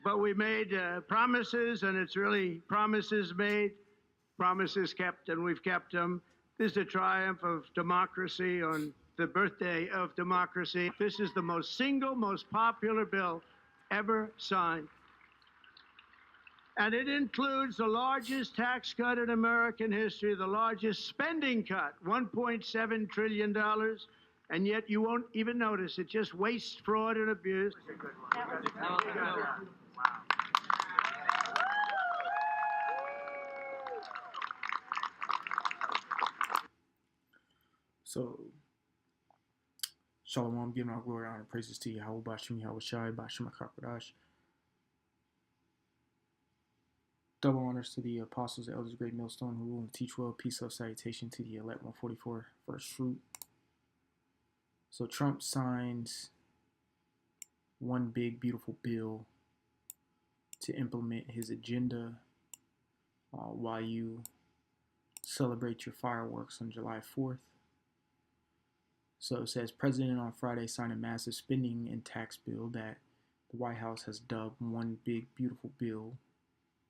But we made promises, and it's really promises made, promises kept, and we've kept them. This is a triumph of democracy on the birthday of democracy. This is the most popular bill ever signed. And it includes the largest tax cut in American history, the largest spending cut, $1.7 trillion. And yet you won't even notice it. Just waste, fraud, and abuse. So, Shalom, giving all glory, honor, praises to Yahweh Bashim, Yahweh Shai, Bashim HaKadosh. Double honors to the apostles, the elders, great millstone, who rule and teach well. Peace, love, salutation to the elect 144, first fruit. So Trump signs one big, beautiful bill to implement his agenda while you celebrate your fireworks on July 4th. So it says, President on Friday signed a massive spending and tax bill that the White House has dubbed one big, beautiful bill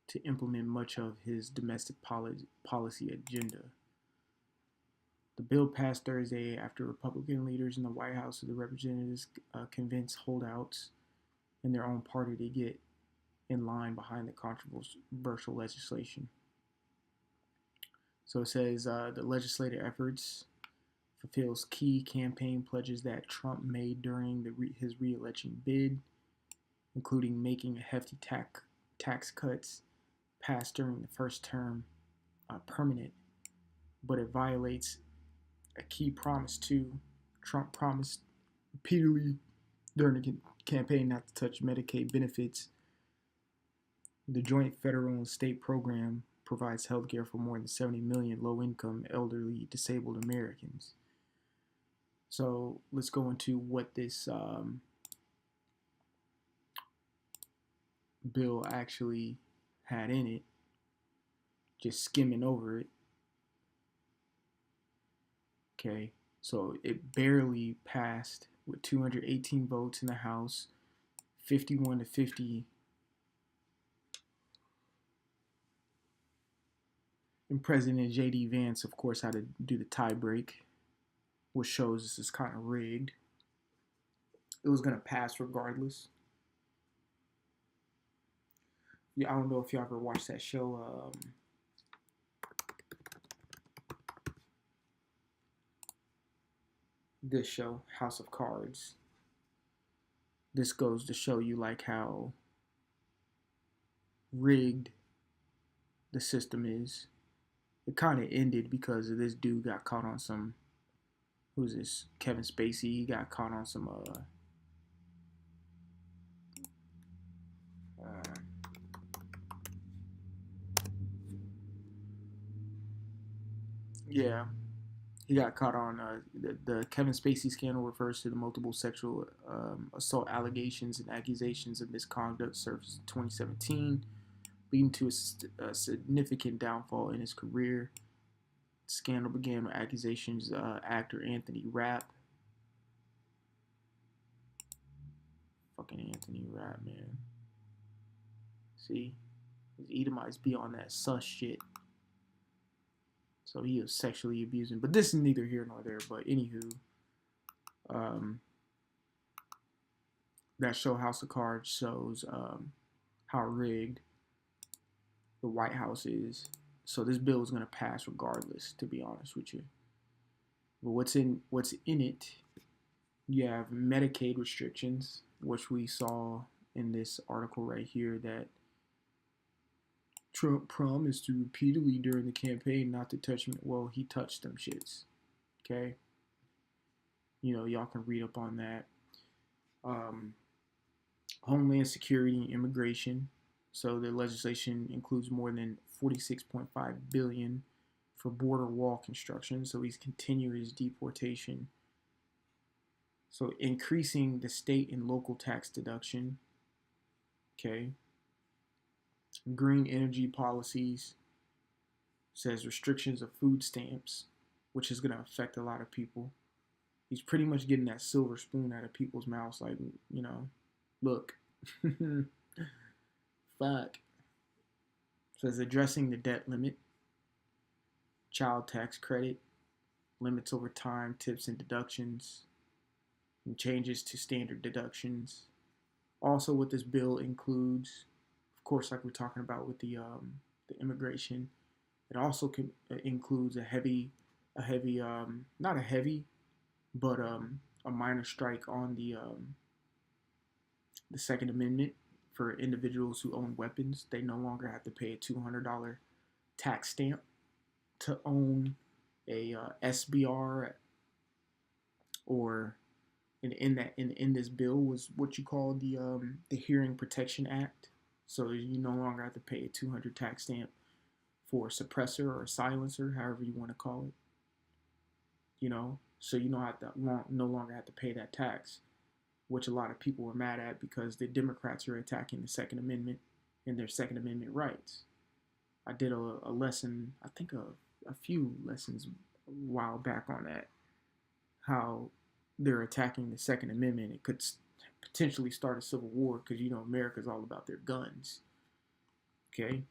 to implement much of his domestic policy agenda. The bill passed Thursday after Republican leaders in the White House of the Representatives convinced holdouts in their own party to get in line behind the controversial legislation. So it says the legislative efforts fulfills key campaign pledges that Trump made during his re-election bid, including making hefty tax cuts passed during the first term permanent, but it violates a key promise too. Trump promised repeatedly during the campaign not to touch Medicaid benefits. The joint federal and state program provides health care for more than 70 million low-income, elderly, disabled Americans. So let's go into what this bill actually had in it, just skimming over it. Okay, so it barely passed with 218 votes in the House, 51 to 50 and President J.D. Vance, of course, had to do the tie break, which shows this is kind of rigged. It was going to pass regardless. Yeah, I don't know if y'all ever watched that show, this show, House of Cards. This goes to show you like how rigged the system is. It kind of ended because of this dude got caught on some, who's this, Kevin Spacey. He got caught on some yeah, he got caught on the Kevin Spacey scandal refers to the multiple sexual assault allegations and accusations of misconduct surfaced in 2017, leading to a significant downfall in his career. The scandal began with accusations actor Anthony Rapp. Fucking Anthony Rapp, man. See? These Edomites be on that sus shit. So he was sexually abusing. But this is neither here nor there. But anywho, that show House of Cards shows how rigged the White House is. So this bill is going to pass regardless, to be honest with you. But what's in it, you have Medicaid restrictions, which we saw in this article right here, that Trump promised to repeatedly during the campaign not to touch them. Well, he touched them shits. Okay? You know, y'all can read up on that. Homeland Security and Immigration. So the legislation includes more than $46.5 billion for border wall construction. So he's continuing his deportation. So increasing the state and local tax deduction. Okay. Green energy policies. Says restrictions of food stamps, which is going to affect a lot of people. He's pretty much getting that silver spoon out of people's mouths. Like, you know, look. fuck. So it's addressing the debt limit, child tax credit, limits over time, tips and deductions, and changes to standard deductions. Also, what this bill includes, of course, like we're talking about with the immigration, it also includes not a heavy, but a minor strike on the Second Amendment for individuals who own weapons. They no longer have to pay a $200 tax stamp to own a SBR, or in this bill was what you call the Hearing Protection Act. So you no longer have to pay a $200 tax stamp for a suppressor or a silencer, however you want to call it. So you don't have to no longer have to pay that tax, which a lot of people were mad at because the Democrats are attacking the Second Amendment and their Second Amendment rights. I did a lesson, I think a few lessons a while back on that, how they're attacking the Second Amendment. It could potentially start a civil war because America's all about their guns. Okay,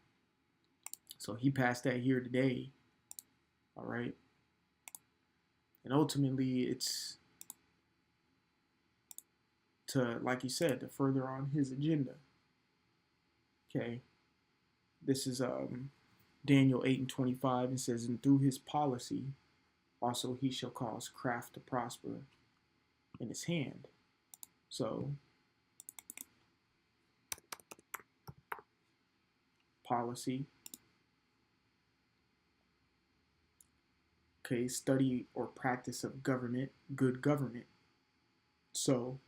so he passed that here today. All right, and ultimately it's to, like you said, to further on his agenda. Okay, this is Daniel 8:25. It says, and through his policy also he shall cause craft to prosper in his hand. So policy, okay, study or practice of government, good government. So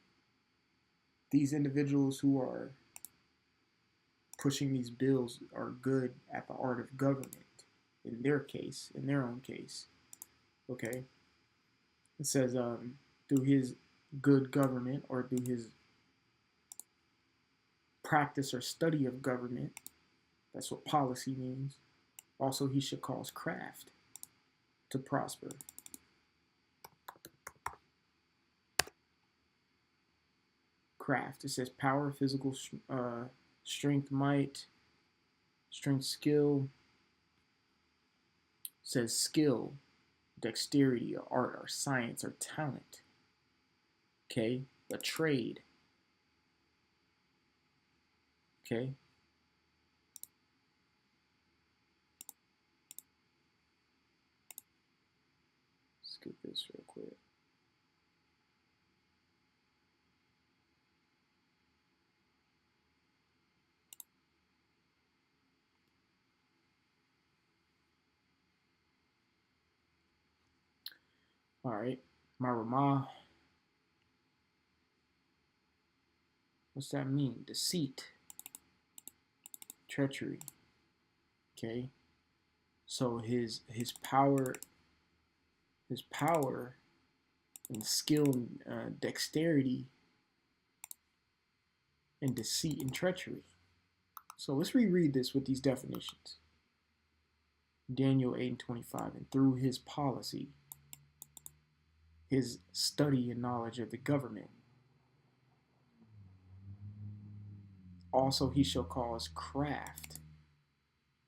these individuals who are pushing these bills are good at the art of government in their case, in their own case. Okay, it says through his good government, or through his practice or study of government, that's what policy means. Also, he should cause craft to prosper. Craft, it says power, physical strength, might, strength, skill. It says skill, dexterity, or art, or science, or talent. Okay, a trade. Okay. Skip this real quick. All right, Marama. What's that mean? Deceit, treachery. Okay, so his power and skill and dexterity and deceit and treachery. So let's reread this with these definitions. Daniel 8:25, and through his policy, his study and knowledge of the government. Also, he shall cause craft,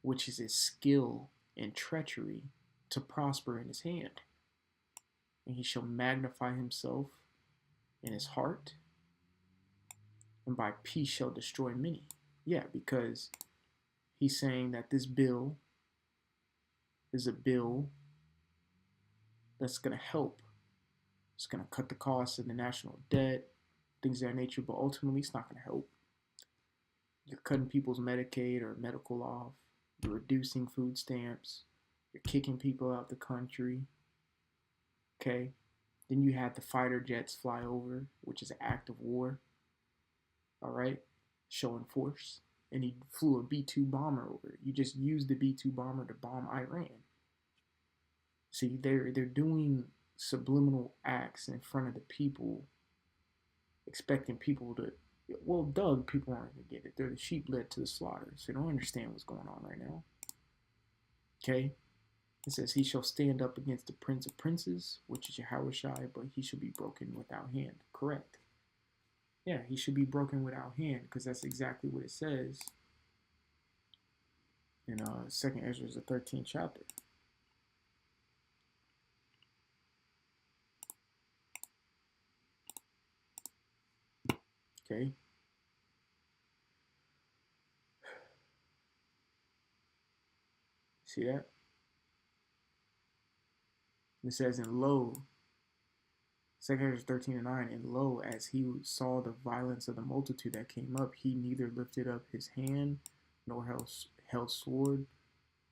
which is his skill and treachery, to prosper in his hand. And he shall magnify himself in his heart, and by peace shall destroy many. Yeah, because he's saying that this bill is a bill that's going to help. It's going to cut the costs of the national debt, things of that nature, but ultimately it's not going to help. You're cutting people's Medicaid or medical off. You're reducing food stamps. You're kicking people out the country. Okay? Then you had the fighter jets fly over, which is an act of war. All right? Showing force. And he flew a B-2 bomber over. You just used the B-2 bomber to bomb Iran. See, they're doing subliminal acts in front of the people, expecting people to, well, Doug, people aren't going to get it. They're the sheep led to the slaughter, so they don't understand what's going on right now. Okay? It says, he shall stand up against the prince of princes, which is Yahushua, but he shall be broken without hand. Correct. Yeah, he should be broken without hand, because that's exactly what it says in Second Ezra, the 13th chapter. Okay. See that? It says, "And lo, 2 Ezra 13 and 9, and lo, as he saw the violence of the multitude that came up, he neither lifted up his hand, nor held sword,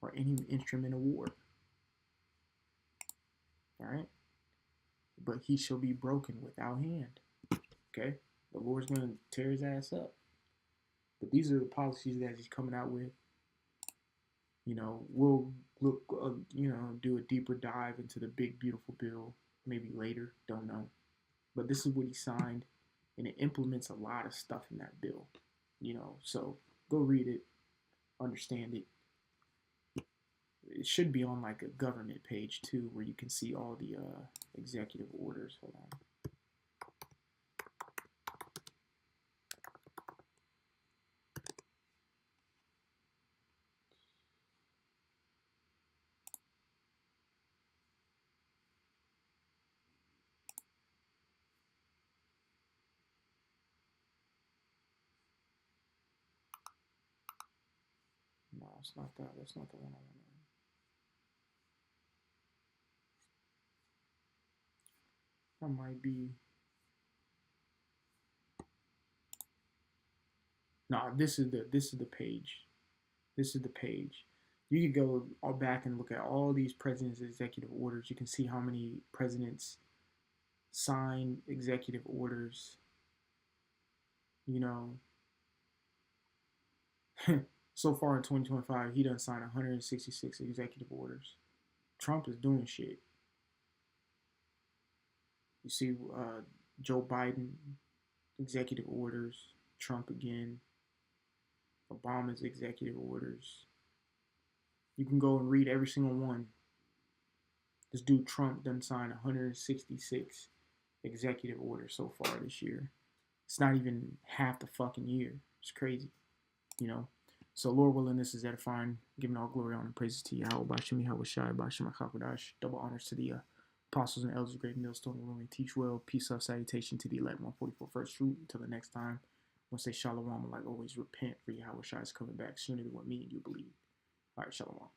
or any instrument of war." All right? "But he shall be broken without hand." Okay? The Lord's going to tear his ass up. But these are the policies that he's coming out with. We'll look, do a deeper dive into the big, beautiful bill maybe later. Don't know. But this is what he signed, and it implements a lot of stuff in that bill. So go read it, understand it. It should be on like a government page too, where you can see all the executive orders. Hold on. No, it's not that. That's not the one I want. That might be. No, this is the page. This is the page. You could go all back and look at all these presidents' executive orders. You can see how many presidents signed executive orders. So far in 2025, he done signed 166 executive orders. Trump is doing shit. You see Joe Biden, executive orders. Trump again. Obama's executive orders. You can go and read every single one. This dude Trump done signed 166 executive orders so far this year. It's not even half the fucking year. It's crazy, So Lord willing, this is edifying, giving all glory, honor, and praises to Yahweh, Bashim Yahweh Shai, Bashim HaKakodash. Double honors to the apostles and elders of Great Millstone, willing teach well. Peace, love, salutation to the elect 144 first fruit. Until the next time, I want to say shalom, and like always, repent, for Yahweh Shai is coming back sooner than what me and you believe. All right, shalom.